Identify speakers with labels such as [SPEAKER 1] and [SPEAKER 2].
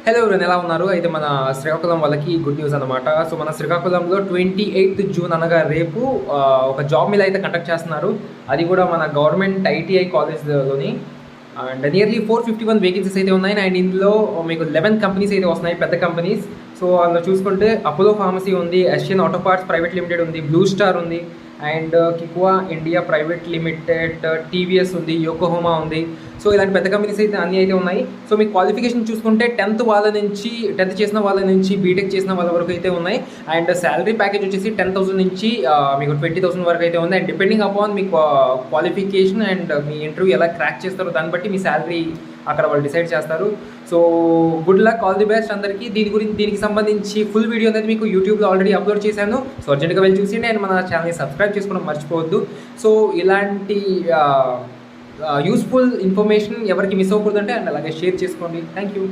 [SPEAKER 1] Hello ఎవరైనా ఎలా ఉన్నారు? అయితే మన శ్రీకాకుళం వాళ్ళకి గుడ్ న్యూస్ అనమాట. సో, మన శ్రీకాకుళంలో 28థ్ జూన్ అనగా రేపు ఒక జాబ్ మేళా అయితే కండక్ట్ చేస్తున్నారు. అది కూడా మన గవర్నమెంట్ ఐటీఐ కాలేజ్‌లోని. అండ్ నియర్లీ 451 వేకెన్సీస్ అయితే ఉన్నాయి. అండ్ ఇందులో మీకు 11 కంపెనీస్ అయితే వస్తున్నాయి, పెద్ద కంపెనీస్. సో, అందులో చూసుకుంటే అపోలో ఫార్మసీ ఉంది, Asian auto parts private limited ఉంది, బ్లూ స్టార్ ఉంది, అండ్ కిక్వా ఇండియా ప్రైవేట్ లిమిటెడ్, టీవీఎస్ ఉంది, యోకోహోమా ఉంది. సో ఇలాంటి పెద్ద కంపెనీస్ అయితే అన్నీ అయితే ఉన్నాయి. సో మీ క్వాలిఫికేషన్ చూసుకుంటే 10th చేసిన వాళ్ళ నుంచి బీటెక్ చేసిన వాళ్ళ వరకు అయితే ఉన్నాయి. అండ్ శాలరీ ప్యాకేజ్ వచ్చేసి 10,000 నుంచి మీకు 20,000 వరకు అయితే ఉంది. And depending upon me qualification and me interview ఎలా క్రాక్ చేస్తారో దాన్ని బట్టి మీ శాలరీ అక్కడ వాళ్ళు డిసైడ్ చేస్తారు. So good luck, all the best అందరికీ. దీనికి సంబంధించి ఫుల్ వీడియో అనేది మీకు యూట్యూబ్లో ఆల్రెడీ అప్లోడ్ చేశాను. సో అర్జెంట్గా వెళ్ళి చూసి అండ్ మన ఛానల్ని సబ్స్క్రైబ్ చేసుకోవడం మర్చిపోవద్దు. సో ఇలాంటి యూస్ఫుల్ ఇన్ఫర్మేషన్ ఎవరికి మిస్ అవ్వకూడదంటే అండ్ అలాగే షేర్ చేసుకోండి. Thank you.